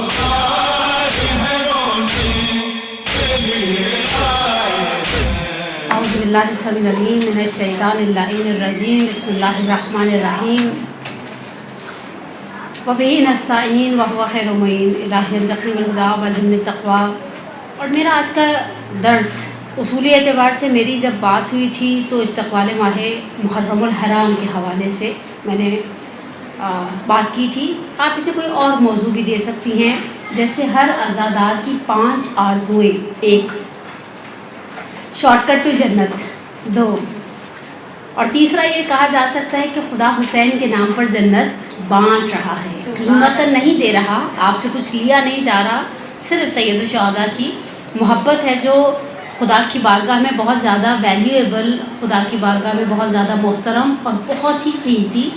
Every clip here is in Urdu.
اعوذ باللہ السمیع العلیم من الشیطان اللعین الرجیم بسم اللہ الرحمن الرحیم وبہ نستعین وہو خیر معین الہی ارزقنی الہدی والہمنی التقوی۔ اور میرا آج کا درس اصولی اعتبار سے میری جب بات ہوئی تھی تو استقبال ماہ محرم الحرام کے حوالے سے میں نے بات کی تھی۔ آپ اسے کوئی اور موضوع بھی دے سکتی ہیں، جیسے ہر عزادار کی 5 آرزوئیں، 1 شارٹ کٹ ٹو جنت، 2 اور تیسرا یہ کہا جا سکتا ہے کہ خدا حسین کے نام پر جنت بانٹ رہا ہے، قیمت نہیں دے رہا، آپ سے کچھ لیا نہیں جا رہا، صرف سید الشہداء کی محبت ہے جو خدا کی بارگاہ میں بہت زیادہ ویلیویبل، خدا کی بارگاہ میں بہت زیادہ محترم اور بہت ہی قیمتی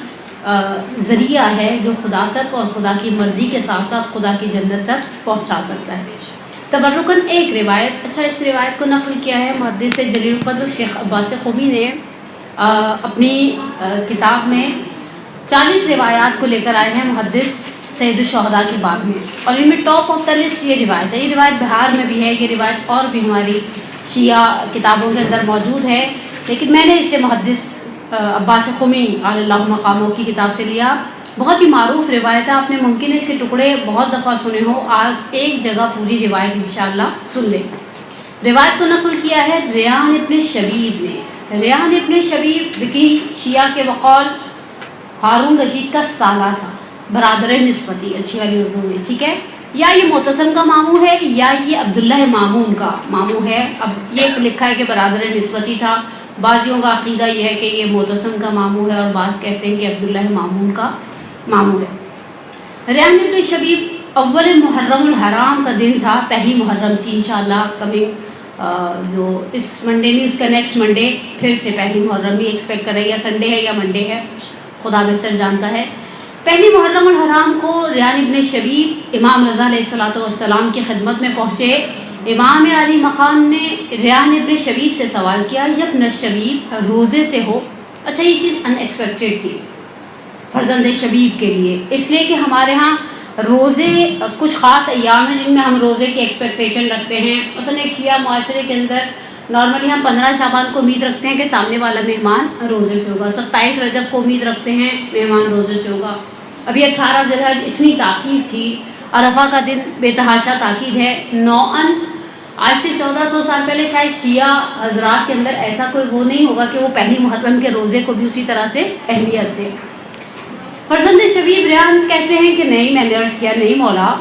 ذریعہ ہے جو خدا تک اور خدا کی مرضی کے ساتھ ساتھ خدا کی جنت تک پہنچا سکتا ہے۔ تبرکاً ایک روایت، اس روایت کو نقل کیا ہے محدث جلیل القدر شیخ عباس خومی نے اپنی کتاب میں 40 روایات کو لے کر آئے ہیں محدث سید الشہداء کے باب میں، اور ان میں ٹاپ آف دا لسٹ یہ روایت ہے۔ یہ روایت بہار میں بھی ہے، یہ روایت اور بھی ہماری شیعہ کتابوں کے اندر موجود ہے، لیکن میں نے اسے محدث عباس خومی علی اللہ مقامہ کی کتاب سے لیا۔ بہت ہی معروف روایت ہے، آپ نے ممکن ہے اس کے ٹکڑے بہت دفعہ سنے ہو، آج ایک جگہ پوری روایت انشاءاللہ سن لیں۔ روایت کو نقل کیا ہے ریحان ابن شبیب نے۔ ریحان ابن شبیب بکی شیعہ کے بقول ہارون رشید کا سالہ تھا، برادر نسبتی، اچھی والی اردو میں، ٹھیک ہے، یا یہ معتصم کا ماموں ہے یا یہ عبداللہ مامون کا ماموں ہے۔ اب یہ لکھا ہے کہ برادر نسبتی تھا، بعضیوں کا عقیدہ یہ ہے کہ یہ معتصم کا ماموں ہے اور بعض کہتے ہیں کہ عبداللہ مامون کا ماموں ہے۔ ریحان ابن شبیب اول محرم الحرام کا دن تھا، پہلی محرم تھی، انشاءاللہ کمنگ جو اس منڈے نہیں اس کا نیکسٹ منڈے پھر سے پہلی محرم بھی ایکسپیکٹ کر رہے، یا سنڈے ہے یا منڈے ہے، خدا بہتر جانتا ہے۔ پہلی محرم الحرام کو ریحان ابن شبیب امام رضا علیہ الصلوۃ والسلام کی خدمت میں پہنچے۔ امام علی مقام نے ریحان ابن شبیب سے سوال کیا، جب نہ شبیب روزے سے ہو۔ اچھا، یہ چیز ان ایکسپیکٹڈ تھی فرزند شبیب کے لیے، اس لیے کہ ہمارے ہاں روزے کچھ خاص ایام ہیں جن میں ہم روزے کی ایکسپیکٹیشن رکھتے ہیں۔ مثلا ایک شیعہ معاشرے کے اندر نارملی ہم 15 شعبان کو امید رکھتے ہیں کہ سامنے والا مہمان روزے سے ہوگا، 27 رجب کو امید رکھتے ہیں مہمان روزے سے ہوگا۔ ابھی 18 ذی الحج اتنی تاکید تھی، عرفہ کا دن بے تحاشا تاکید ہے۔ نوعاً آج سے 1400 سال پہلے شاید شیعہ حضرات کے اندر ایسا کوئی وہ نہیں ہوگا کہ وہ پہلی محرم کے روزے کو بھی اسی طرح سے اہمیت دے۔ فرزند شبیب ریحان کہتے ہیں کہ نہیں، میں نے عرض کیا نہیں مولا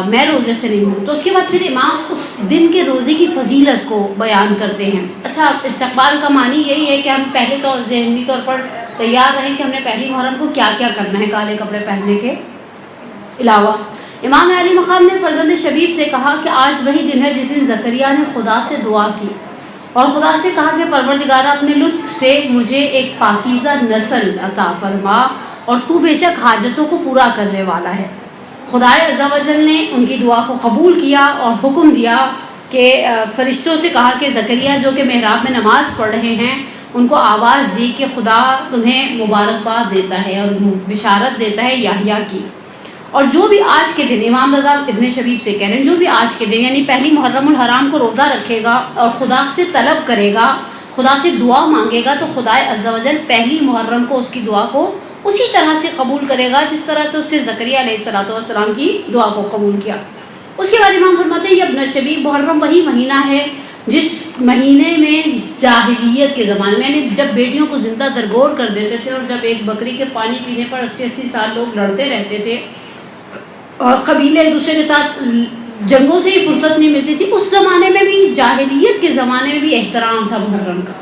میں روزے سے نہیں ہوں۔ تو اس کے بعد پھر امام اس دن کے روزے کی فضیلت کو بیان کرتے ہیں۔ اچھا، استقبال کا معنی یہی ہے کہ ہم پہلے طور ذہنی طور پر تیار رہیں کہ ہم نے پہلی محرم کو کیا کیا کرنا ہے کالے کپڑے پہننے کے علاوہ۔ امام علی مقام نے فرزند شبیب سے کہا کہ آج وہی دن ہے جس دن زکریا نے خدا سے دعا کی اور خدا سے کہا کہ پروردگارہ اپنے لطف سے مجھے ایک پاکیزہ نسل عطا فرما اور تو بے شک حاجتوں کو پورا کرنے والا ہے۔ خدا عز و جل نے ان کی دعا کو قبول کیا اور حکم دیا کہ فرشتوں سے کہا کہ زکریا جو کہ محراب میں نماز پڑھ رہے ہیں ان کو آواز دی کہ خدا تمہیں مبارکباد دیتا ہے اور بشارت دیتا ہے یحییٰ کی۔ اور جو بھی آج کے دن، امام رضا ابن شبیب سے کہہ رہے ہیں، جو بھی آج کے دن یعنی پہلی محرم الحرام کو روزہ رکھے گا اور خدا سے طلب کرے گا، خدا سے دعا مانگے گا، تو خدا عز و جل پہلی محرم کو اس کی دعا کو اسی طرح سے قبول کرے گا جس طرح سے اس نے زکریا علیہ السلام کی دعا کو قبول کیا۔ اس کے بعد امام فرماتے ہیں یہ ابن شبیب محرم وہی مہینہ ہے جس مہینے میں جاہلیت کے زمانے میں، یعنی جب بیٹیوں کو زندہ درگور کر دیتے تھے اور جب ایک بکری کے پانی پینے پر 80-80 سال لوگ لڑتے رہتے تھے اور قبیلے ایک دوسرے کے ساتھ جنگوں سے ہی فرصت نہیں ملتی تھی، اس زمانے میں بھی، جاہلیت کے زمانے میں بھی احترام تھا محرم کا۔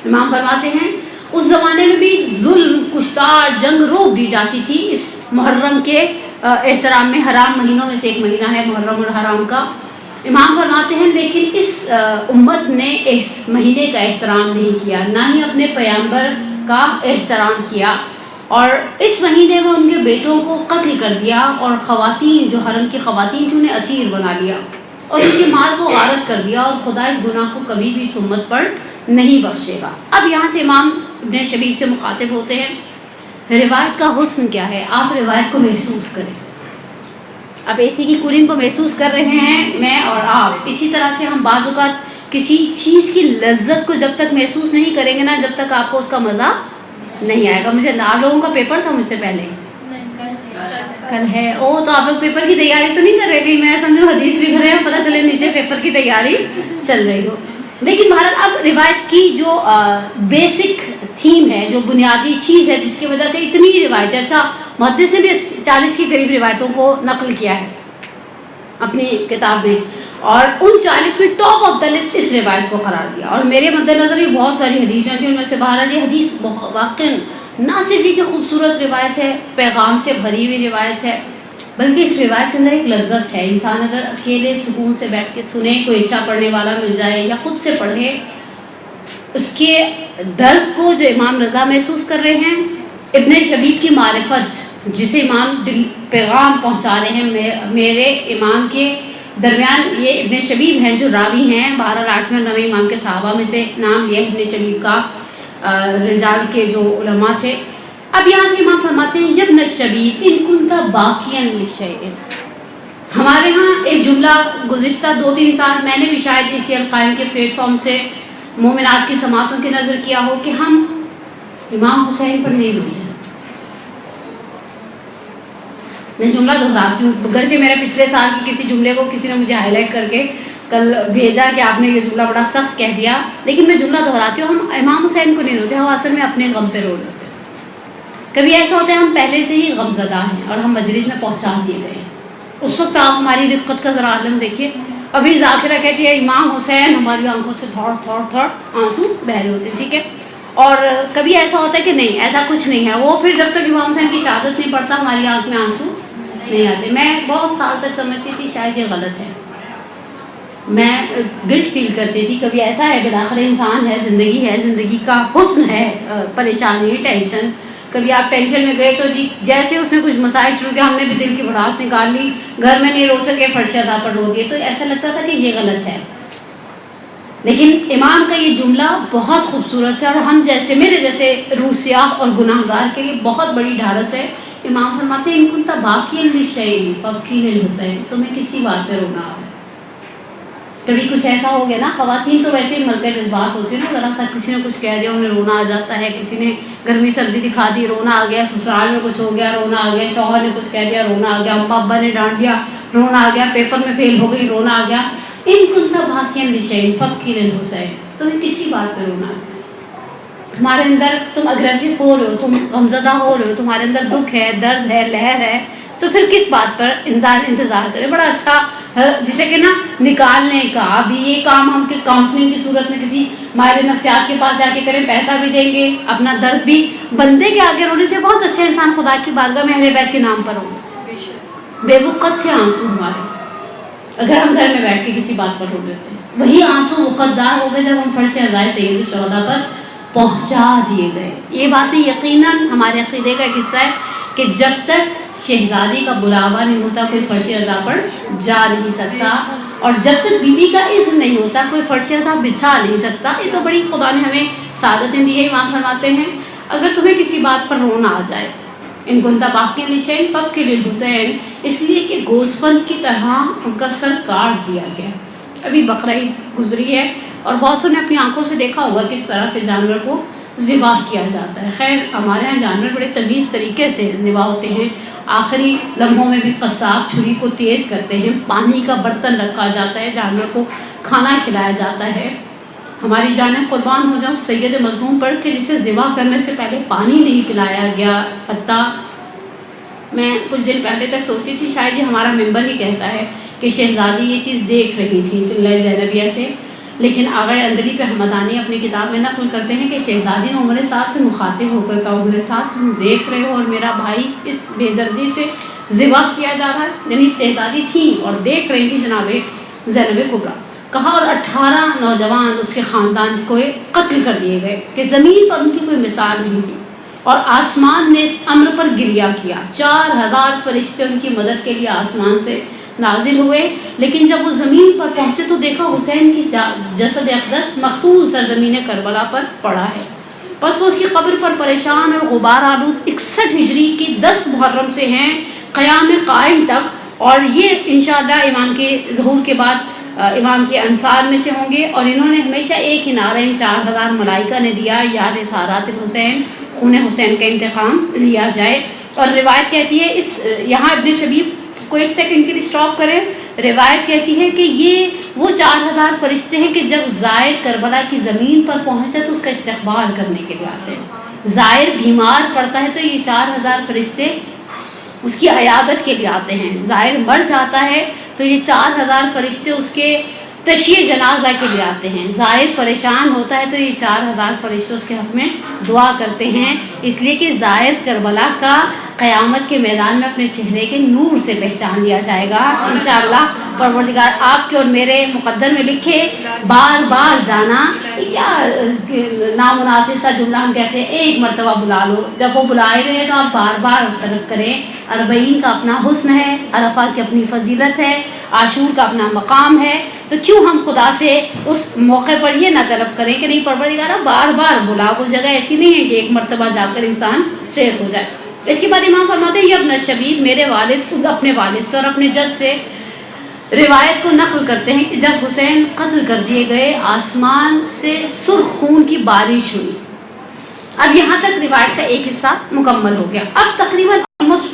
امام فرماتے ہیں اس زمانے میں بھی ظلم، کشتار، جنگ روک دی جاتی تھی اس محرم کے احترام میں۔ حرام مہینوں میں سے ایک مہینہ ہے محرم الحرام کا۔ امام فرماتے ہیں لیکن اس امت نے اس مہینے کا احترام نہیں کیا، نہ ہی اپنے پیغمبر کا احترام کیا، اور اس مہینے میں ان کے بیٹوں کو قتل کر دیا اور خواتین جو حرم کی خواتین تھیں انہیں اسیر بنا لیا اور ان کے مال کو غارت کر دیا، اور خدا اس گناہ کو کبھی بھی اس امت پر نہیں بخشے گا۔ اب یہاں سے امام ابن شبیب سے مخاطب ہوتے ہیں، روایت کا حسن کیا ہے، آپ روایت کو محسوس کریں۔ آپ اے سی کی کولنگ کو محسوس کر رہے ہیں، میں اور آپ. اسی طرح سے ہم بعض اوقات کسی چیز کی لذت کو جب تک محسوس نہیں کریں گے نا، جب تک آپ کو اس کا مزہ نہیں آئے گا. مجھے آپ لوگوں کا پیپر تھا مجھ سے پہلے کل ہے. تو آپ لوگ پیپر کی تیاری تو نہیں کر رہے؟ میں سمجھو حدیث بھی کر رہے ہیں، پتہ چلے نیچے پیپر کی تیاری چل رہی ہو. لیکن بہرحال اب روایت کی جو بیسک تھیم ہے، جو بنیادی چیز ہے جس کی وجہ سے اتنی روایت ہے. اچھا محدث نے بھی 40 کے قریب روایتوں کو نقل کیا ہے اپنی کتاب میں، اور ان 40 میں ٹاپ آف دا لسٹ اس روایت کو قرار دیا. اور میرے مد نظر یہ بہت ساری حدیثیں تھیں، ان میں سے بہرحال یہ حدیث واقعی نہ صرف یہ کہ خوبصورت روایت ہے، پیغام سے بھری ہوئی روایت ہے، بلکہ اس روایت کے اندر ایک لذت ہے. انسان اگر اکیلے سکون سے بیٹھ کے سنے، کوئی اچھا پڑھنے والا مل جائے یا خود سے پڑھے، اس کے درد کو جو امام رضا محسوس کر رہے ہیں، ابن شبیب کی معرفت جسے امام پیغام پہنچا رہے ہیں میرے امام کے درمیان. یہ ابن شبیب ہیں جو راوی ہیں، 12 8ویں 9ویں امام کے صحابہ میں سے نام یہ ابن شبیب کا رجال کے جو علماء تھے. اب یہاں سے امام فرماتے ہیں یبن الشبیب ان کنت باقیا لشیء. ہمارے ہاں ایک جملہ گزشتہ 2-3 سال میں نے بھی شاید اسی القائم کے پلیٹ فارم سے مومنات کی سماعتوں کے نظر کیا ہو کہ ہم امام حسین پر نہیں روتے. میں جملہ دہراتی ہوں، گرچہ میرے پچھلے سال کی کسی جملے کو کسی نے مجھے ہائی لائٹ کر کے کل بھیجا کہ آپ نے یہ جملہ بڑا سخت کہہ دیا، لیکن میں جملہ دہراتی ہوں، ہم امام حسین کو نہیں روتے، ہم اصل میں اپنے غم پہ رو رہے ہوتے ہیں. کبھی ایسا ہوتا ہے ہم پہلے سے ہی غم زدہ ہیں اور ہم مجلس میں پہنچا دیے گئے ہیں. اس وقت آپ ہماری رفقت کا ذرا عالم دیکھیے. ابھی ذاکرہ کہتی ہے امام حسین، ہماری آنکھوں سے تھوڑ تھوڑ تھوڑ آنسو بہ رہے ہوتے ہیں. ٹھیک ہے. اور کبھی ایسا ہوتا ہے کہ نہیں، ایسا کچھ نہیں ہے، وہ پھر جب تک امام حسین کی شہادت نہیں پڑتا ہماری آنکھ میں آنسو نہیں آتے. میں بہت سال تک سمجھتی تھی شاید یہ غلط ہے، میں گلٹ فیل کرتی تھی. کبھی ایسا ہے بالآخر انسان ہے، زندگی کا حسن ہے، پریشانی ٹینشن. کبھی آپ ٹینشن میں گئے تو جی جیسے اس نے کچھ مسائل شروع کیا، ہم نے بھی دل کی بھڑاس نکال لی، گھر میں نہیں رو سکے، فرش ادا پر رو دیے، تو ایسا لگتا تھا کہ یہ غلط ہے. لیکن امام کا یہ جملہ بہت خوبصورت ہے اور ہم جیسے میرے جیسے روح سیاہ اور گناہ گار کے لیے بہت بڑی ڈھارس ہے. امام فرماتے ہیں ان کنت باقیا لشیء فابکی للحسین، تمہیں کسی بات پہ رونا ہے. کبھی کچھ ایسا ہو گیا نا، خواتین تو ویسے ہی ملکہ جذبات ہوتی ہے نا، ذرا سا کسی نے کچھ کہہ دیا انہیں رونا آ جاتا ہے، کسی نے گرمی سردی دکھا دی رونا آ گیا، سسرال میں کچھ ہو گیا رونا آ گیا، شوہر نے کچھ کہہ دیا رونا آ گیا، اماں ابا نے ڈانٹ دیا رونا آ گیا، پیپر میں فیل ہو گئی رونا آ گیا. ان کنت باقیا لشیء فابکی للحسین، تمہیں کسی بات پہ رونا ہے. تمہارے اندر تم اگریسو ہو رہے ہو، تم غمزدہ ہو رہے ہو، تمہارے اندر دکھ ہے، درد ہے، لہر ہے، تو پھر کس بات پر انسان انتظار کرے. بڑا اچھا جسے کہ نا نکالنے کا، ابھی یہ کام ہم کاؤنسلنگ کی صورت میں کسی ماہر نفسیات کے پاس جا کے کریں، پیسہ بھی دیں گے، اپنا درد بھی بندے کے آگے رونے سے بہت اچھا انسان خدا کی بارگاہ میں اہل بیت کے نام پر ہو. بے وقت سے آنسو ہمارے، اگر ہم گھر میں بیٹھ کے کسی بات پر رو لیتے ہیں، وہی آنسو وقتدار ہو گئے جب ہم فرش عزائے سید الشہداء پر پہنچا دیے گئے. یہ باتیں یقیناً ہمارے عقیدے کا حصہ ہے کہ جب تک شہزادی کا بلاوا نہیں ہوتا کوئی فرش عزا پر جا نہیں سکتا، اور جب تک بیوی کا اذن نہیں ہوتا کوئی فرش عزا بچھا نہیں سکتا. یہ تو بڑی خدا نے ہمیں سعادتیں دی ہے. امام فرماتے ہیں اگر تمہیں کسی بات پر رونا آ جائے، ان کنت باقیا لشیء فابکی للحسین، اس لیے کہ گوسفند کی طرح ان کا سر کاٹ دیا گیا. ابھی بقرعید گزری ہے اور بہت سو نے اپنی آنکھوں سے دیکھا ہوگا کس طرح سے جانور کو ذبح کیا جاتا ہے. خیر ہمارے ہاں جانور بڑے تمیز طریقے سے ذبح ہوتے ہیں. آخری لمحوں میں بھی قصاب چھری کو تیز کرتے ہیں، پانی کا برتن رکھا جاتا ہے، جانور کو کھانا کھلایا جاتا ہے. ہماری جانیں قربان ہو جاؤ سید مظلوم پر کہ جسے ذبح کرنے سے پہلے پانی نہیں پلایا گیا. حتیٰ میں کچھ دن پہلے تک سوچی تھی شاید یہ ہمارا ممبر ہی کہتا ہے کہ شہزادی یہ چیز دیکھ رہی تھی قلعہ زینبیہ سے، لیکن آغا اندری پہ حمدانی اپنی کتاب میں نقل کرتے ہیں کہ شہزادی نے عمر سعد سے مخاطب ہو کر کہا عمر سعد تم دیکھ رہے ہو اور میرا بھائی اس بے دردی سے ذبح کیا جا رہا ہے. یعنی شہزادی تھی اور دیکھ رہی تھی جناب زینب کبریٰ. کہا اور 18 نوجوان اس کے خاندان کو قتل کر دیے گئے کہ زمین پر ان کی کوئی مثال نہیں تھی. اور آسمان نے اس امر پر گریہ کیا، 4000 فرشتے ان کی مدد کے لیے آسمان سے نازل ہوئے. لیکن جب وہ زمین پر پہنچے تو دیکھا حسین کی جسد اقدس مختون سرزمین کربلا پر پڑا ہے. بس وہ اس کی قبر پر پریشان اور غبار آلود 61 ہجری کی 10 محرم سے ہیں قیام قائم تک اور یہ انشاءاللہ امام کے ظہور کے بعد امام کے انصار میں سے ہوں گے، اور انہوں نے ہمیشہ ایک ہی نعرہ 4000 ملائکہ نے دیا، یاد طہارات الحسین، خون حسین کا انتقام لیا جائے۔ اور روایت کہتی ہے یہاں ابن شبیب کو ایک سیکنڈ کے لیے اسٹاپ کریں، روایت کہتی ہے کہ یہ وہ 4000 فرشتے ہیں کہ جب زائر کربلا کی زمین پر پہنچتا ہے تو اس کا استقبال کرنے کے لیے آتے ہیں۔ زائر بیمار پڑتا ہے تو یہ 4000 فرشتے اس کی عیادت کے لیے آتے ہیں۔ زائر مر جاتا ہے تو یہ 4000 فرشتے اس کے تشییع جنازہ کے لیے آتے ہیں۔ زائر پریشان ہوتا ہے تو یہ 4000 فرشتے اس کے حق میں دعا کرتے ہیں، اس لیے کہ زائر کربلا کا قیامت کے میدان میں اپنے چہرے کے نور سے پہچان لیا جائے گا انشاءاللہ۔ پروردگار آپ کے اور میرے مقدر میں لکھے بار بار جانا، یہ کیا نامناسب سا جملہ ہم کہتے ہیں ایک مرتبہ بلا لو، جب وہ بلائے رہے تو آپ بار بار طلب کریں۔ 40 کا اپنا حسن ہے، عرفات کی اپنی فضیلت ہے، عاشور کا اپنا مقام ہے، تو کیوں ہم خدا سے اس موقع پر یہ نہ طلب کریں کہ نہیں پروردگارہ بار بار بلا، وہ جگہ ایسی نہیں ہے کہ ایک مرتبہ جا کر انسان شیخ ہو جائے۔ اس کے بعد امام فرماتے ہیں یہ ابن شبیب میرے والد اپنے والد سے اور اپنے جد سے روایت کو نقل کرتے ہیں کہ جب حسین قتل کر دیے گئے آسمان سے سرخ خون کی بارش ہوئی۔ اب یہاں تک روایت کا ایک حصہ مکمل ہو گیا۔ اب تقریباً 5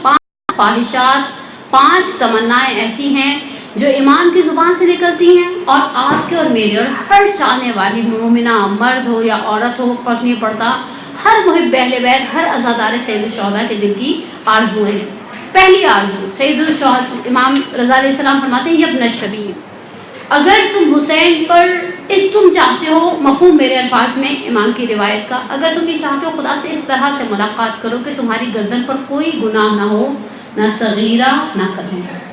خواہشات، 5 تمنائیں ایسی ہیں جو امام کی زبان سے نکلتی ہیں، اور آپ کے اور میرے اور ہر چاہنے والی مومنہ مرد ہو یا عورت ہو فرق نہیں پڑتا، ہر محب اہل بیت، ہر عزادار سید الشہداء کے دل کی آرزویں ہیں۔ پہلی آرزو سید الشہداء امام رضا علیہ السلام فرماتے ہیں ابن شبیب، اگر تم حسین پر تم چاہتے ہو، مفہوم میرے الفاظ میں امام کی روایت کا، اگر تم یہ چاہتے ہو خدا سے اس طرح سے ملاقات کرو کہ تمہاری گردن پر کوئی گناہ نہ ہو، نہ صغیرہ نہ کبیرہ۔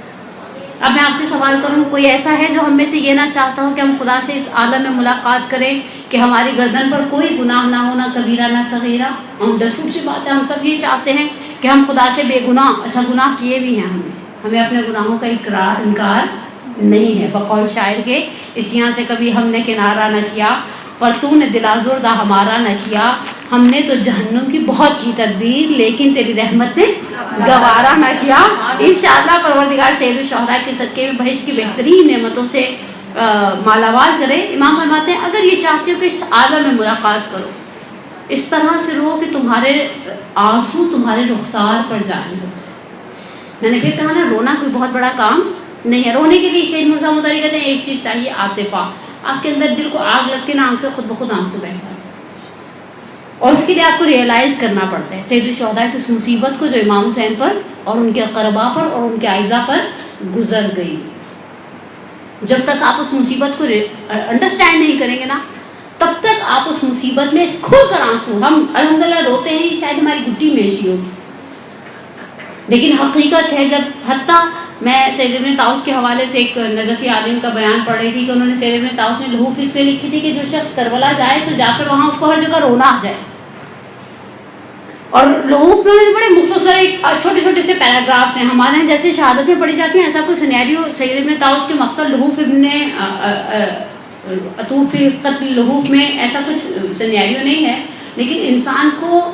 اب میں آپ سے سوال کروں، کوئی ایسا ہے جو ہم میں سے یہ نہ چاہتا ہو کہ ہم خدا سے اس عالم میں ملاقات کریں کہ ہماری گردن پر کوئی گناہ نہ ہو، نہ کبیرہ نہ صغیرہ؟ ہم دستور سی بات ہے، ہم سب یہ چاہتے ہیں کہ ہم خدا سے بے گناہ، اچھا گناہ کیے بھی ہیں ہمیں اپنے گناہوں کا انکار نہیں ہے۔ بقول شاعر کے اس یہاں سے کبھی ہم نے کنارہ نہ کیا، پر تو نے دل آزردہ ہمارا نہ کیا، ہم نے تو جہنم کی بہت کی تدبیر لیکن تیری رحمت نے گوارا نہ کیا۔ انشاءاللہ پروردگار سید الشہداء کے صدقے میں بہشت کی بہترین نعمتوں سے مالامال کرے۔ امام فرماتے ہیں اگر یہ چاہتے ہو کہ اس عالم میں ملاقات کرو، اس طرح سے رو کہ تمہارے آنسو تمہارے رخسار پر جاری ہو۔ میں نے پھر کہا نا، رونا کوئی بہت بڑا کام نہیں ہے۔ رونے کے لیے سید مرزا مطہری کہتے ہیں ایک چیز چاہیے، عاطفہ۔ آپ کے اندر دل کو آگ لگتی نا، آنکھ سے خود بخود آنسو بہتا ہے، اور اس کے لیے آپ کو ریئلائز کرنا پڑتا ہے سید الشہداء کی اس مصیبت کو جو امام حسین پر اور ان کے اقربا پر اور ان کے اعزا پر گزر گئی۔ جب تک آپ اس مصیبت کو انڈرسٹینڈ نہیں کریں گے نا، تب تک آپ اس مصیبت میں کھل کر آنسو، ہم الحمدللہ روتے ہیں شاید ہماری گٹی میں ایسی ہوگی، لیکن حقیقت ہے جب حتیٰ میں سید ابن طاؤس کے حوالے سے ایک نجفی عالم کا بیان پڑھ رہی تھی کہ انہوں نے سید ابن طاؤس نے لحوف اس سے لکھی تھی کہ جو شخص کربلا جائے تو جا کر وہاں اس کو ہر جگہ رونا آ جائے، اور لحوف میں بڑے مختصر چھوٹے چھوٹے سے پیراگرافس ہیں، ہمارے یہاں جیسے شہادت میں پڑھی جاتی ہیں ایسا کوئی سینیریو سید ابن طاؤس کے مقتل لحوف ابن عطوف قتل لحوف میں ایسا کچھ سینیریو نہیں ہے، لیکن انسان کو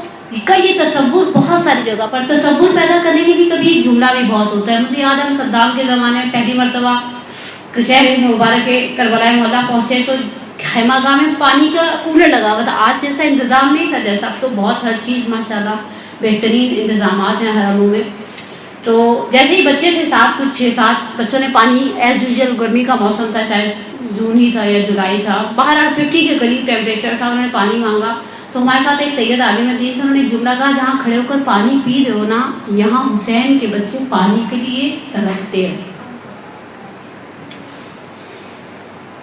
کا یہ تصور بہت ساری جگہ پر تصور پیدا کرنے کے لیے کبھی ایک جملہ بھی بہت ہوتا ہے۔ مجھے یاد ہے ہم صدام کے زمانے میں پہلی مرتبہ شہر مبارک کے کربلا معلیٰ پہنچے تو خیمہ گاہ میں پانی کا کولر لگا ہوا تھا، آج جیسا انتظام نہیں تھا، جیسا اب تو بہت ہر چیز ماشاءاللہ بہترین انتظامات ہیں حرموں میں۔ تو جیسے ہی بچے تھے ساتھ، کچھ 6-7 بچوں نے پانی، ایز یوزول گرمی کا موسم تھا، شاید جون ہی تھا یا جولائی تھا، باہر 50 کے قریب ٹیمپریچر تھا، انہوں نے پانی مانگا تو ہمارے ساتھ ایک سید عالم دین تھے، انہوں نے ایک جملہ کہا جہاں کھڑے ہو کر پانی پی رہے ہو نا، یہاں حسین کے بچے پانی کے لیے تڑپتے ہیں۔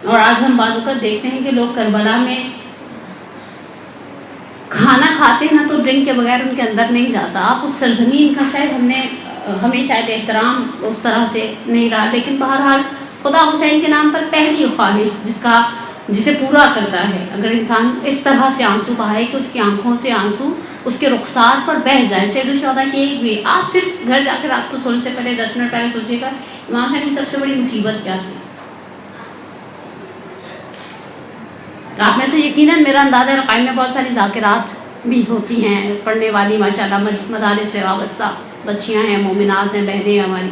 اور آج ہم بعض اوقات دیکھتے ہیں کہ لوگ کربلا میں کھانا کھاتے ہیں نا تو ڈرنک کے بغیر ان کے اندر نہیں جاتا۔ آپ اس سرزمین کا شاید ہمیں شاید احترام اس طرح سے نہیں رہا، لیکن بہرحال خدا حسین کے نام پر پہلی خواہش جسے پورا کرتا ہے، اگر انسان اس طرح سے آنسو بہائے کہ اس کی آنکھوں سے آنسو اس کے رخسار پر بہہ جائے۔ سید الشہداء کی ایک بھی، آپ صرف گھر جا کے رات کو سونے سے پہلے 10 منٹ پہلے سوچیے گا امام صاحب کی سب سے بڑی مصیبت کیا تھی۔ آپ میں سے یقیناً میرا اندازہ رقائم میں بہت ساری ذاکرات بھی ہوتی ہیں، پڑھنے والی ماشاءاللہ مدارس سے وابستہ بچیاں ہیں، مومنات ہیں، بہنیں ہیں ہماری۔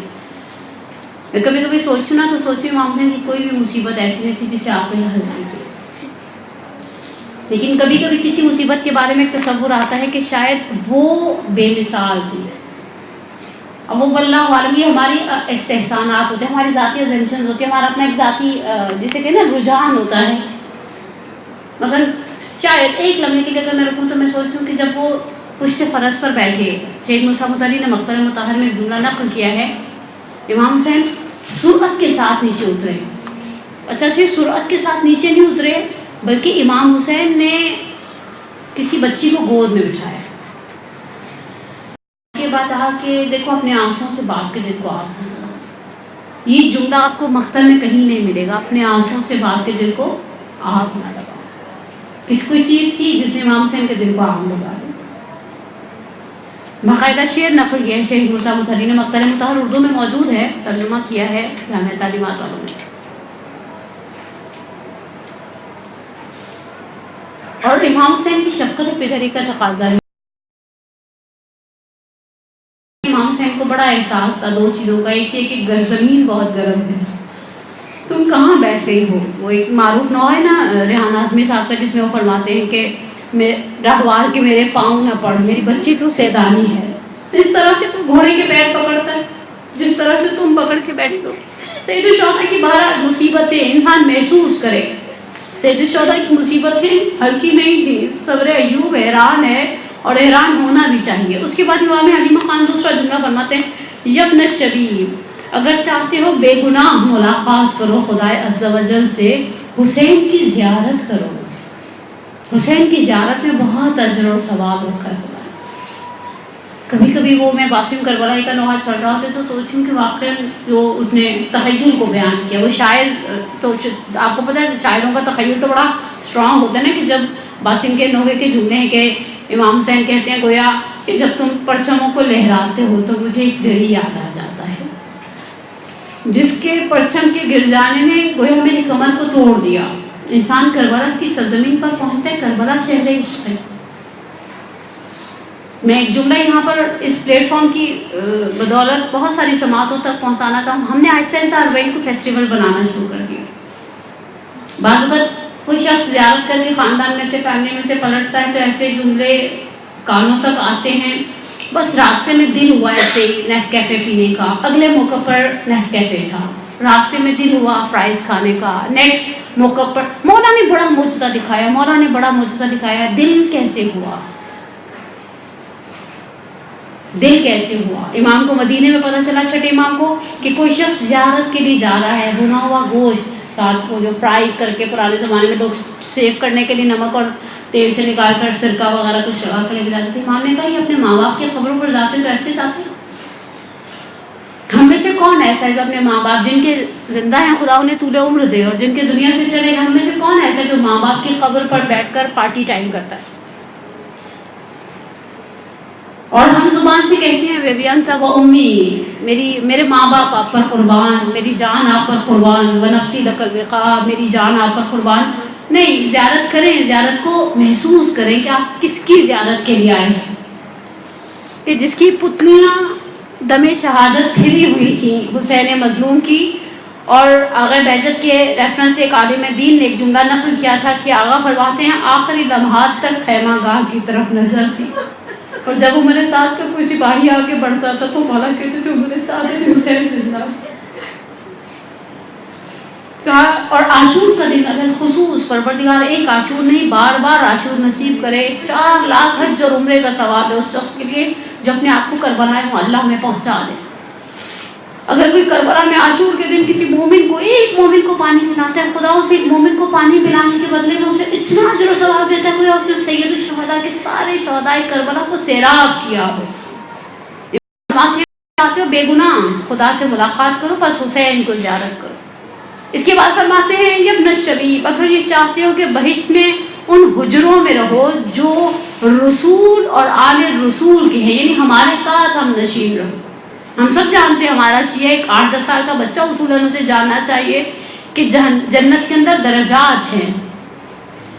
میں کبھی کبھی سوچوں نا تو سوچوں امام حسین کی کوئی بھی مصیبت ایسی نہیں تھی جسے آپ نے حل کی تھی، لیکن کبھی کبھی کسی مصیبت کے بارے میں ایک تصور آتا ہے کہ شاید وہ بے مثال تھی. اب وہ اللہ عالم یہ ہماری استحسانات ہوتے ہیں، ہماری ذاتی ایزمپشنز ہوتی ہیں، ہمارا اپنا ایک ذاتی جسے کہ نا رجحان ہوتا ہے. مثلا شاید ایک لمحے کے لیے اگر میں رکوں تو میں سوچوں کہ جب وہ پشت فرس پر بیٹھے، شیخ موسیٰ متولی نے مقبرہ مطہر میں ایک جملہ نقل کیا ہے، امام حسین سرعت کے ساتھ نیچے اترے. اچھا صرف سرعت کے ساتھ نیچے نہیں اترے بلکہ امام حسین نے کسی بچی کو گود میں بٹھایا. یہ بات کہا کہ دیکھو اپنے آنسوں سے باپ کے دل کو آگ نہ لگاؤ. یہ جملہ آپ کو مختر میں کہیں نہیں ملے گا، اپنے آنسوں سے باپ کے دل کو آگ نہ لگاؤ. کس کوئی چیز تھی جس نے امام حسین کے دل کو آگ لگا دی. باقاعدہ شعر نقل کیا ہے شیخ موسیٰ متولی نے، مقبرہ مطہر اردو میں موجود ہے، ترجمہ کیا ہے جامعہ تعلیمات والوں نے. اور امام حسین کی شفقت پدری کا تقاضا ہے. امام حسین کو بڑا احساس تھا دو چیزوں کا، ایک یہ کہ زمین بہت گرم ہے، تم کہاں بیٹھ گئی ہو. وہ ایک معروف نو ہے نا ریحان اعظمی صاحب کا، جس میں وہ فرماتے ہیں کہ میں راہوار کے میرے پاؤں نہ پڑ، میری بچی تو سیدانی ہے. اس طرح سے تو گھوڑے کے پیر پکڑتا ہے جس طرح سے تم پکڑ کے بیٹھی ہو. سید الشہداء کی بہرحال مصیبتیں انسان محسوس کرے. سید الشہداء کی مصیبتیں ہلکی نہیں تھیں. صبر ایوب حیران ہے اور حیران ہونا بھی چاہیے. اس کے بعد امام حلیمہ خان دوسرا جملہ فرماتے ہیں، یبن الشبیب اگر چاہتے ہو بے گناہ ملاقات کرو خدائے عز و جل سے، حسین کی زیارت کرو. حسین کی زیارت میں بہت اجر اور ثواب رکھا ہے. کبھی کبھی وہ میں باسم کربلائی کا نوحہ چڑھ رہا تھا تو سوچوں کہ واقعی جو اس نے تخیل کو بیان کیا، وہ شاعر تو آپ کو پتہ ہے شاعروں کا تخیل تو بڑا اسٹرانگ ہوتا ہے نا، کہ جب باسم کے نوحے کے جملے ہیں کہ امام حسین کہتے ہیں گویا کہ جب تم پرچموں کو لہراتے ہو تو مجھے ایک جری یاد آ جاتا ہے جس کے پرچم کے گر جانے نے گویا میری کمر کو توڑ دیا. انسان کربلا کی سرزمین پر پہنچتا ہے، کربلا شہر عشق ہے. میں ایک جملہ یہاں پر اس پلیٹ فارم کی بدولت بہت ساری سماعتوں تک پہنچانا چاہوں. ہم نے آہستہ آہستہ اربعین کو فیسٹیول بنانا شروع کر دیا. بعض اوقات کوئی شخص زیارت کر کے خاندان میں سے فیملی میں سے پلٹتا ہے تو ایسے جملے کانوں تک آتے ہیں، بس راستے میں دل ہوا ایسے نیسکیفے پینے کا، اگلے موقع پر نیسکیفے تھا، راستے میں دل ہوا فرائز کھانے کا، نیکسٹ موقع پر مولا نے بڑا معجزہ دکھایا، مولا نے بڑا معجزہ دکھایا. دل کیسے ہوا؟ دل کیسے ہوا؟ امام کو مدینے میں پتہ چلا چھٹے امام کو کہ کوئی شخص زیارت کے لیے جا رہا ہے، بھنا ہوا گوشت ساتھ وہ جو فرائی کر کے پرانے زمانے میں لوگ سیو کرنے کے لیے نمک اور تیل سے نکال کر سرکہ وغیرہ کچھ لگا کر لے جاتے تھے. امام نے کہا یہ اپنے ماں باپ کی قبروں پر جاتے تو ایسے جاتے. ہم میں سے کون ایسا ہے جو اپنے ماں باپ جن کے زندہ ہیں خدا انہیں طول عمر دے اور جن کے دنیا سے چلے، ہم میں سے کون ایسا ہے جو ماں باپ کی قبر پر بیٹھ کر پارٹی ٹائم کرتا ہے؟ اور ہم زبان سے کہتے ہیں ویبیانتا و امی، میرے ماں باپ آپ پر قربان، میری جان آپ پر قربان، ونفسی لک الوقاء، میری جان آپ پر قربان. نہیں، زیارت کریں، زیارت کو محسوس کریں کہ آپ کس کی زیارت کے لیے آئے ہیں. کہ جس کی پتلیاں دم شہادت پھری ہوئی تھیں حسین مظلوم کی. اور آغا بہجت کے ریفرنس سے ایک عالم دین نے ایک جملہ نقل کیا تھا کہ آغا فرماتے ہیں آخری لمحات تک خیمہ گاہ کی طرف نظر تھی، اور جب عمر سعد کا کوئی سپاہی آگے بڑھتا تھا تو مولا کہتے تھے عمر سعد ہے حسین زندہ. اور عاشور کا دن اگر خصوص پروردگار ایک عاشور نہیں بار بار عاشور نصیب کرے. 4 لاکھ حج اور عمرے کا ثواب ہے اس شخص کے لیے جو اپنے آپ کو کربلا معلیٰ میں پہنچا دے. اگر کوئی کربلا میں عاشور کے دن کسی مومن کو، ایک مومن کو پانی پلاتا ہے، خدا اسے ایک مومن کو پانی پلانے کے بدلے میں اسے اتنا اجر و ثواب دیتا ہے کہ اس نے سید الشہداء کے سارے شہداء کربلا کو سیراب کیا ہو. چاہتے ہو بے گناہ خدا سے ملاقات کرو، بس حسین کو زیارت کرو. اس کے بعد فرماتے ہیں یبن الشبیب اگر یہ چاہتے ہو کہ بہشت میں ان حجروں میں رہو جو رسول اور آل رسول کے ہیں، یعنی ہمارے ساتھ ہم نشین رہو. ہم سب جانتے ہیں ہمارا شیعہ ایک 8-10 سال کا بچہ اصولاً اسے جاننا چاہیے کہ جنت کے اندر درجات ہیں.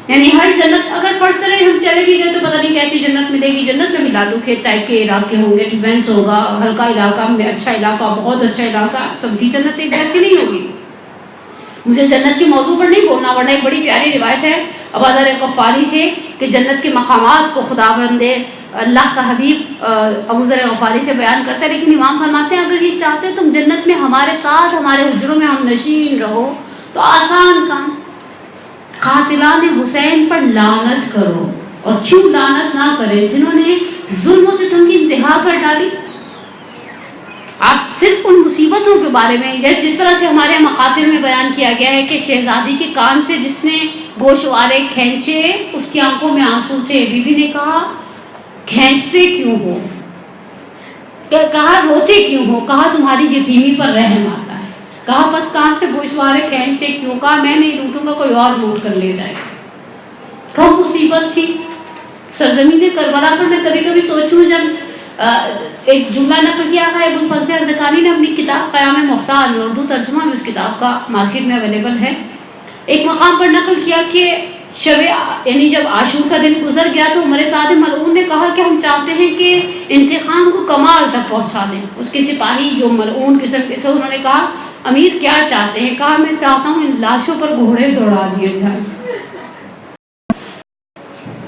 یعنی ہر جنت اگر فرض کریں ہم چلے بھی گئے تو پتہ نہیں کیسی جنت ملے گی. جنت میں بھی لالو کھیت ٹائپ کے علاقے ہوں گے, ڈیفینس ہوگا, ہلکا علاقہ میں اچھا علاقہ, بہت اچھا علاقہ, سب کی جنت ایک جیسی نہیں ہوگی. مجھے جنت کے موضوع پر نہیں بولنا, ورنہ ایک بڑی پیاری روایت ہے ابوذر غفاری سے کہ جنت کے مقامات کو خداوند اللہ کا حبیب ابوذر غفاری سے بیان کرتا ہے. لیکن امام فرماتے ہیں اگر یہ چاہتے تم جنت میں ہمارے ساتھ ہمارے حجروں میں ہم نشین رہو تو آسان کام, قاتلان حسین پر لعنت کرو. اور کیوں لعنت نہ کریں؟ جنہوں نے ظلم و ستم کی انتہا کر ڈالی. آپ صرف ان مصیبتوں کے بارے میں جس طرح سے ہمارے مقاتل میں بیان کیا گیا ہے کہ شہزادی کے کان سے جس نے گوشوارے کھینچے اس کی آنکھوں میں آنسو تھے. بی بی نے کہا کھینچتے کیوں ہو, کہا روتے کیوں ہو, کہا تمہاری یتیمی پر رحم آتا ہے. کہا بس کان سے گوشوارے کھینچتے کیوں, کہا میں نہیں لوٹوں گا, کوئی اور لوٹ کر لے جائے. کم مصیبت تھی سرزمین کربلا پر. میں کبھی کبھی سوچوں جب ایک جملہ نقل کیا ہے ابو الفضل اردکانی نے اپنی کتاب قیام مختار میں, اردو ترجمہ میں اس کتاب کا مارکیٹ میں اویلیبل ہے, ایک مقام پر نقل کیا کہ شب یعنی جب عاشور کا دن گزر گیا تو عمر سعد ملعون نے کہا کہ ہم چاہتے ہیں کہ انتقام کو کمال تک پہنچا دیں. اس کے سپاہی جو ملعون قسم کے تھے انہوں نے کہا امیر کیا چاہتے ہیں؟ کہا میں چاہتا ہوں ان لاشوں پر گھوڑے دوڑا دیے جائیں.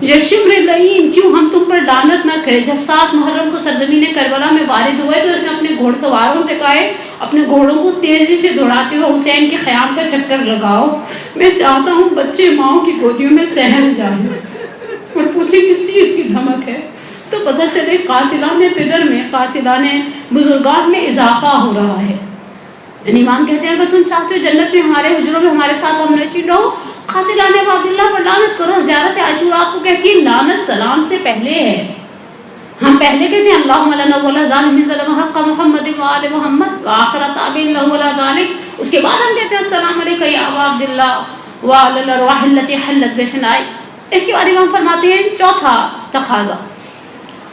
یشمر لعین کیوں ہم تم پر لعنت نہ کرے. جب 7 محرم کو سرزمین کربلا میں وارد ہوئے تو اس نے اپنے گھوڑ سواروں سے کہا اپنے گھوڑوں کو تیزی سے دوڑاتے ہوئے حسین کے خیام کا چکر لگاؤ. میں چاہتا ہوں بچے ماؤں کی گودیوں میں سہم جائیں. اور پوچھے کس چیز کی دھمک ہے تو پتہ چلے قاتلان پدر میں, قاتلان بزرگان میں اضافہ ہو رہا ہے. یعنی امام کہتے ہیں اگر تم چاہتے ہو جنت میں ہمارے حجروں میں ہمارے ساتھ ہم نشین رہو, قاتلان عبداللہ پر لعنت کرو. اور زیارت عاشور آپ کو کہتی ہے لعنت سلام سے پہلے ہے. ہم پہلے کہتے ہیں اللہم لنا ولا ظالم ظلم حق محمد و آل محمد وآخر تابعین له ولا ذالک. اس کے بعد ہم کہتے ہیں السلام علیکم یا ابا عبداللہ وعلی الارواح التي حلت بفناء. اس کے بعد امام فرماتے ہیں چوتھا تقاضا,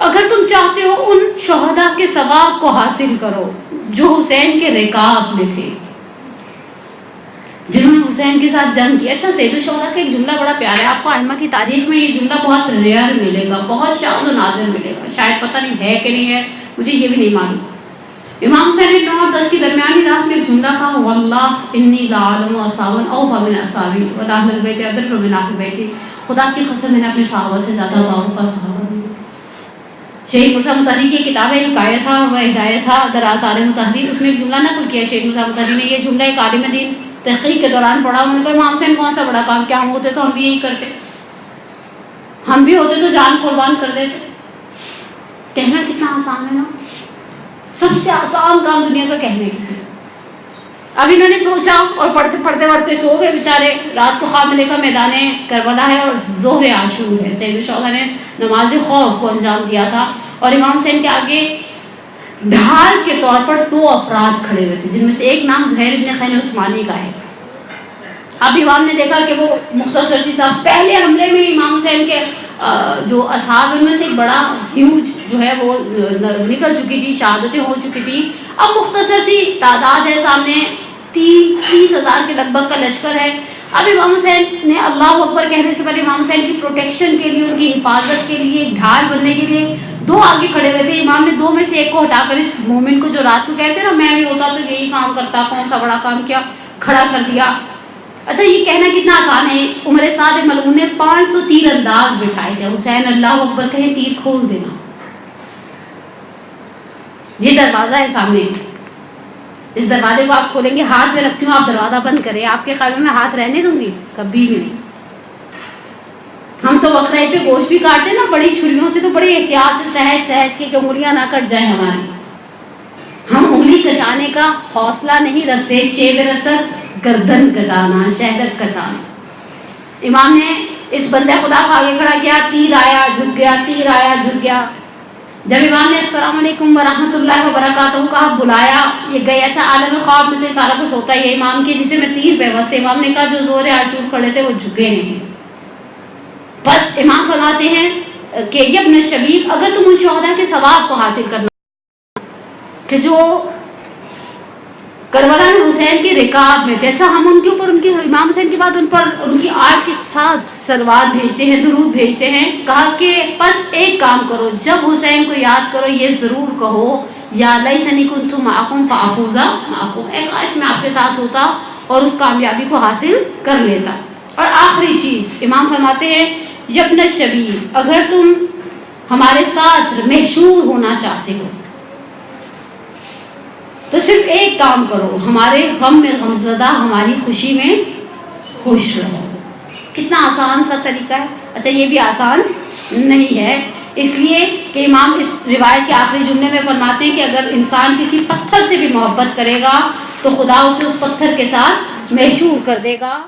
اگر تم چاہتے ہو ان شہداء کے ثواب کو حاصل کرو جو حسین کے رکاب میں تھے, جنہوں نے حسین کے ساتھ جنگ کی. اچھا سید الشہداء کا ایک جملہ بڑا پیارا ہے, آپ کو ائمہ کی تاریخ میں یہ جملہ بہت ریئر ملے گا, بہت شاذ و نادر ملے گا, شاید پتہ نہیں ہے کہ نہیں ہے, مجھے یہ بھی نہیں معلوم. امام حسین نے 9 اور 10 کی درمیانی رات میں ایک جملہ کہا واللہ انی لعلم اصحابا اوفى من اصحابی ولا اہل البیت ابر من اہل بیتی. خدا کی قسم میں نے اپنے صحابہ سے زیادہ باوفا صحابہ ہیں. شیخ مرزا مطہری کی کتاب ہے حکایت تھا و ہدایت تھا در آثار مطہری, اس میں ایک جملہ نقل کیا شیخ مرزا مطہری نے. یہ جملہ ایک عالم دین تحقیق کے دوران پڑھا. انہوں نے کہا امام حسین کون سا بڑا کام کیا, ہم ہوتے تو ہم بھی یہی کرتے, ہم بھی ہوتے تو جان قربان کر دیتے. کہنا کتنا آسان ہے نا, سب سے آسان کام دنیا کا کہنے کسی. اب انہوں نے سوچا اور پڑھتے پڑھتے سو گئے بیچارے. رات کو خواب میں دیکھا میدان کربلا ہے اور ظہر عاشور ہے. سید الشہداء نے نماز خوف کو انجام دیا تھا اور امام حسین کے آگے ڈھال کے طور پر 2 افراد کھڑے ہوئے تھے, جن میں سے ایک نام زہیر ابن خین عثمانی کا ہے. اب امام نے دیکھا کہ وہ مختصر سی صاحب پہلے حملے میں امام حسین کے جو اصحاب ان میں سے ایک بڑا ہیوج جو ہے وہ نکل چکی تھی, شہادتیں ہو چکی تھیں. اب مختصر سی تعداد ہے, سامنے 30,000 کے لگ بھگ کا لشکر ہے. اب امام حسین نے اللہ اکبر کہنے سے پہلے امام حسین کی پروٹیکشن کے لیے, ان کی حفاظت کے لیے, ایک ڈھال بننے کے لیے 2 آگے کھڑے ہوئے تھے. امام نے 2 میں سے ایک کو ہٹا کر اس مومن کو جو رات کو کہتے ہیں نا میں بھی ہوتا تو یہی کام کرتا, کون سا بڑا کام کیا, کھڑا کر دیا. اچھا یہ کہنا کتنا آسان ہے. عمر سعد ملعون نے 500 تیر انداز بٹھائے تھے. حسین اللہ اکبر کہیں تیر کھول دینا. یہ دروازہ ہے سامنے, اس دروازے کو آپ کھولیں گے, ہاتھ میں رکھتی ہوں, آپ دروازہ بند کریں. آپ کے خیال میں ہاتھ رہنے دوں گی؟ کبھی بھی نہیں. ہم تو بقرہ عید پہ گوشت بھی کاٹتے ہیں نا بڑی چھریوں سے, تو بڑی احتیاط سے سہج کے کہ انگلیاں نہ کٹ جائیں ہماری. ہم انگلی کٹانے کا حوصلہ نہیں رکھتے. چیورست گردن کٹانا, شہدت کٹانا. امام نے اس بندے خدا کو آگے کھڑا کیا, تیر آیا جھک گیا, تیر آیا جھک گیا. جب امام نے السلام علیکم ورحمۃ اللہ وبرکاتہ کہا, بلایا, یہ گئے. اچھا عالم خواب میں تو سارا کچھ ہوتا ہی ہے امام کے, جسے میں تیر پیوست تھے. امام نے کہا جو زور عاشور کھڑے تھے وہ جھکے نہیں. بس امام فرماتے ہیں کہ ابن شبیب اگر تم ان شہداء کے ثواب کو حاصل کرنا کہ جو کربلا میں حسین کے رکاب میں تھے. اچھا ہم ان کے اوپر ان کے امام حسین کے بعد ان پر ان کی آرٹ کے ساتھ سلوات بھیجتے ہیں, درود بھیجتے ہیں. کہا کہ بس ایک کام کرو, جب حسین کو یاد کرو یہ ضرور کہو یا لیتنی کنت معکم فافوز معکم, اے کاش میں آپ کے ساتھ ہوتا اور اس کامیابی کو حاصل کر لیتا. اور آخری چیز امام فرماتے ہیں یبن الشبیب, اگر تم ہمارے ساتھ محشور ہونا چاہتے ہو تو صرف ایک کام کرو, ہمارے غم میں غمزدہ, ہماری خوشی میں خوش رہو. کتنا آسان سا طریقہ ہے. اچھا یہ بھی آسان نہیں ہے, اس لیے کہ امام اس روایت کے آخری جملے میں فرماتے ہیں کہ اگر انسان کسی پتھر سے بھی محبت کرے گا تو خدا اسے اس پتھر کے ساتھ محشور کر دے گا.